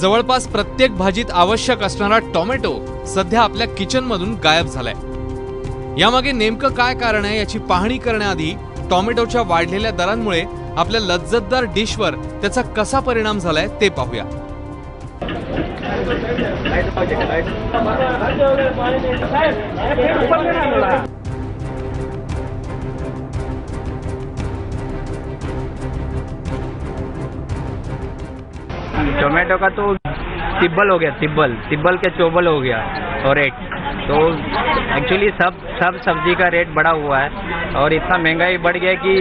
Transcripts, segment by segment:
जवळपास प्रत्येक भाजीत आवश्यक असणारा टोमॅटो सध्या आपल्या किचन मधून गायब झालाय। यामागे नेमकं काय कारण आहे याची पाहणी करण्याआधी टोमॅटोच्या वाढलेल्या दरांमुळे आपल्या लज्जतदार डिशवर त्याचा कसा परिणाम झालाय ते पाहूया। टोमेटो का तो तिब्बल हो गया, तिब्बल के चौबल हो गया और रेट तो एक्चुअली सब सब्जी का रेट बढ़ा हुआ है और इतना महंगाई बढ़ गया कि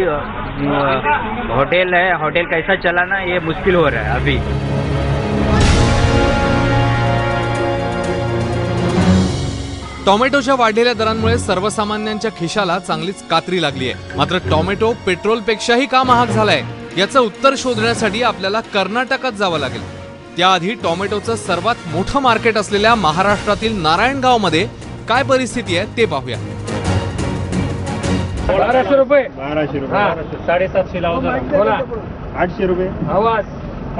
होटल कैसा चलाना ये मुश्किल हो रहा है अभी। टोमॅटोच्या वाढलेल्या दरांमुळे सर्वसामान्यांच्या खिशाला चांगलीच कात्री लागली आहे। मात्र टोमॅटो पेट्रोलपेक्षाही का महाग झालाय याचं उत्तर शोधण्यासाठी आपल्याला कर्नाटकात जावं लागेल। त्याआधी टोमॅटोचं सर्वात मोठं मार्केट असलेल्या महाराष्ट्रातील नारायणगाव मध्ये काय परिस्थिती आहे ते पाहूया। 1200 रुपये 750 लावा, 800 रुपये आवाज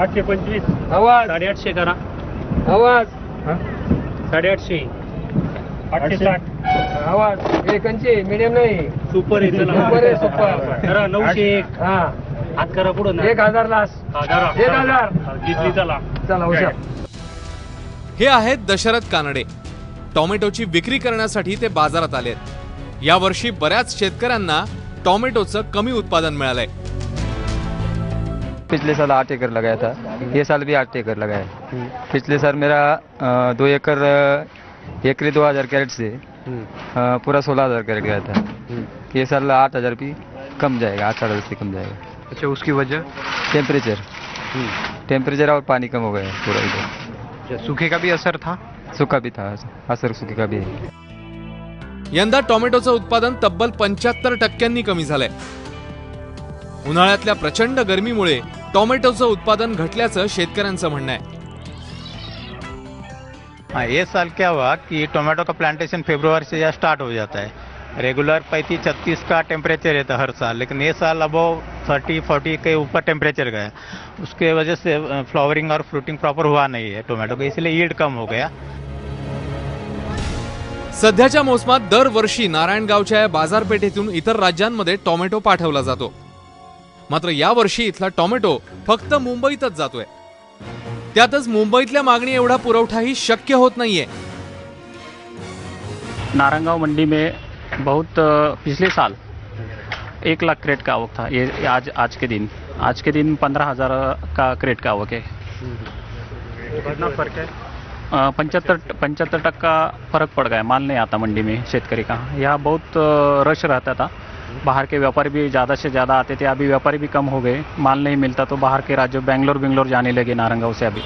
825 आवाज 850 करा, आवाज 850 860 आवाज एकांची मीडियम नाही सुपर आहे सुपर आहे सुपर जरा 901 हा हात करा पुढे 1000 लास 1000 घेतली चला चला हुशार। हे आहेत दशरथ कानडे। टोमॅटोची विक्री करण्यासाठी ते बाजारात आलेत। यावर्षी बऱ्याच शेतकऱ्यांना टोमॅटोचं कमी उत्पादन मिळालंय। पिछले साल 8 एकड़ लगाया था, ये साल भी 8 एकड़ लगाया। पिछले साल मेरा 2 एकड़ एकरी 2000 कैरेट से पूरा 16000 कैरेट गया था। ये साल 8000 भी कम जाएगा, 8000 से कम जाएगा। अच्छा, उसकी वजह टेम्परेचर और पानी कम हो गया है पूरा इधर। सूखे का भी असर था? सूखा भी था, असर सूखे का भी है। यंदा टोमॅटोचं उत्पादन तब्बल 75% कमी झालंय। उन्हाळ्यातल्या प्रचंड गरमीमुळे टोमॅटोचं उत्पादन घटल्याचं शेतकऱ्यांचं म्हणणं आहे। हाँ, ये साल क्या हुआ कि टोमेटो का प्लांटेशन फरवरी से स्टार्ट हो जाता है। रेगुलर 35-36 का टेम्परेचर रहता है हर साल, लेकिन ये साल अबव 30-40 के ऊपर टेम्परेचर गया। उसके वजह से फ्लावरिंग और फ्रूटिंग प्रॉपर हुआ नहीं है टोमेटो का, इसलिए यील्ड कम हो गया। सध्याच्या मोसमात दरवर्षी नारायणगावच्या या बाजारपेठेतून इतर राज्यांमध्ये टोमॅटो पाठवला जातो। मात्र यावर्षी इथला टोमॅटो फक्त मुंबईतच जातोय। त्यातच मुंबईतल्या मागणी एवढा पुरवठाही शक्य होत नाहीये। नारायणगांव मंडी में बहुत पिछले साल 1 लाख क्रेट का आवक था। ये आज के दिन 15,000 का क्रेट का आवक है। कितना फर्क है? 75% फर्क पड़ गया। माल नहीं आता मंडी में शेतकरी का। यहाँ बहुत रश रहता था, बाहर के व्यापारी भी ज़्यादा से ज़्यादा आते थे। अभी व्यापारी भी कम हो गए, माल नहीं मिलता तो बाहर के राज्यों बेंगलोर जाने लगे नारायणगांव से। अभी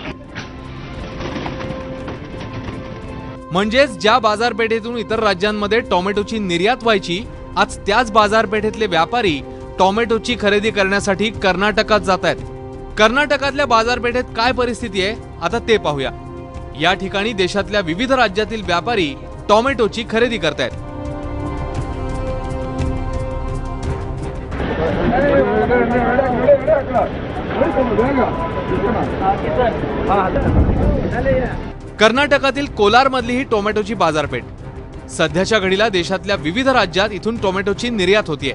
म्हणजेच ज्या बाजारपेठेतून इतर राज्यांमध्ये टोमॅटोची निर्यात व्हायची, आज त्याच बाजारपेठेतले व्यापारी टोमॅटोची खरेदी करण्यासाठी कर्नाटकात जात आहेत। कर्नाटकातल्या बाजारपेठेत काय परिस्थिती आहे आता ते पाहूया। या ठिकाणी देशातल्या विविध राज्यातील व्यापारी टोमॅटोची खरेदी करतायत। कर्नाटकातील कोलार मधली ही टोमॅटोची बाजारपेठ। सध्याच्या घडीला देशातल्या विविध राज्यात इथून टोमॅटोची निर्यात होतीये।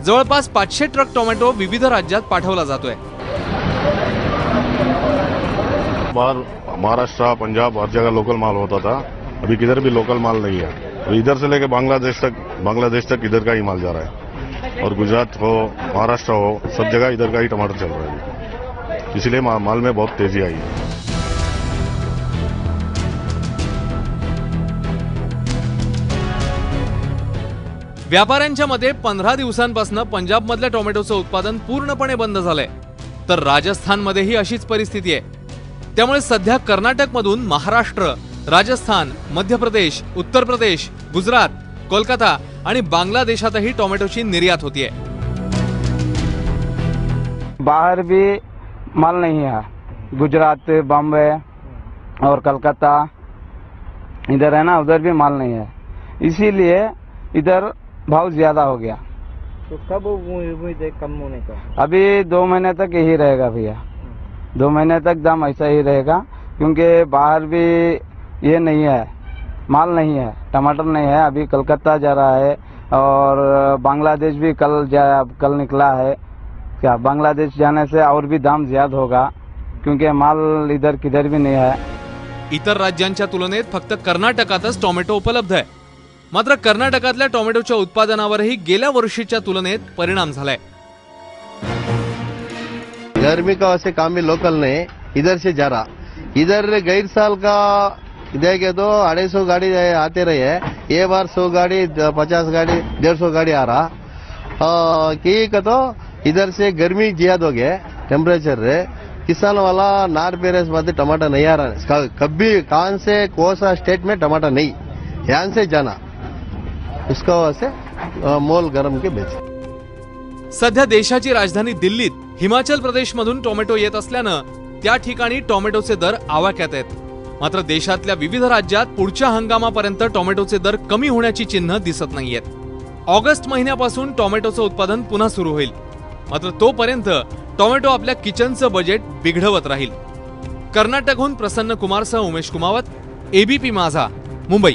जवळपास 500 ट्रक टोमॅटो विविध राज्यात पाठवला जातोय। महाराष्ट्र, पंजाब हर जगह लोकल माल होता था, अभी किधर भी लोकल माल नहीं है। तो इधर से लेके बांग्लादेश तक इधर का ही माल जा रहा है। और गुजरात हो, महाराष्ट्र हो, सब जगह इधर का ही टमाटर चल रहा है। इसलिए माल में बहुत तेजी आई है। व्यापाऱ्यांच्या मते 15 दिवसांपासून पंजाब मधल्या टोमॅटोचं उत्पादन पूर्णपणे बंद झालंय, तर राजस्थान मध्येही अशीच परिस्थिती आहे। त्यामुळे सध्या कर्नाटक मधून महाराष्ट्र, राजस्थान, मध्य प्रदेश, उत्तर प्रदेश, गुजरात, कोलकाता आणि बांगलादेशातही टोमॅटोची निर्यात होतीये। बाहर भी माल नहीं है, गुजरात, बॉम्बे और कलकत्ता इधर है ना, उधर भी माल नहीं है, इसीलिए इधर भाव ज्यादा हो गया। तो कब उम्मीद है कम होने का? अभी 2 महीने तक यही रहेगा भैया, 2 महीने तक दाम ऐसा ही रहेगा। क्योंकि बाहर भी ये नहीं है, माल नहीं है, टमाटर नहीं है। अभी कलकत्ता जा रहा है और बांग्लादेश भी कल निकला है। क्या बांग्लादेश जाने से और भी दाम ज्यादा होगा, क्योंकि माल इधर किधर भी नहीं है। इतर राज्यांच्या तुलनेत फक्त कर्नाटकातच टोमॅटो उपलब्ध आहे। मात्र कर्नाटकातल्या टोमॅटोच्या उत्पादनावरही गेल्या वर्षीच्या तुलनेत परिणाम झालाय। गर्मी का वैसे काम भी लोकल नहीं, इधर से जा रहा। इधर गैर साल का देखे तो 250 गाड़ी आते रही है, ये बार 100 गाड़ी 50 गाड़ी 150 गाड़ी आ रहा। कि तो इधर से गर्मी ज्यादा हो गया टेम्परेचर रे, किसान वाला नार पेरेस बात टमाटर नहीं आ रहा। कभी कौन से कोसा स्टेट में टमाटर नहीं, यहाँ से जाना उसका वैसे मोल गरम के बेच। सध्या देशाची राजधानी दिल्लीत हिमाचल प्रदेशमधून टोमॅटो येत असल्यानं त्या ठिकाणी टोमॅटोचे दर आवाक्यात आहेत। मात्र देशातल्या विविध राज्यात पुढच्या हंगामापर्यंत टोमॅटोचे दर कमी होण्याची चिन्ह दिसत नाहीयेत। ऑगस्ट महिन्यापासून टोमॅटोचं उत्पादन पुन्हा सुरू होईल, मात्र तोपर्यंत टोमॅटो आपल्या किचनचं बजेट बिघडवत राहील। कर्नाटकहून प्रसन्न कुमारसह उमेश कुमावत, एबीपी माझा, मुंबई।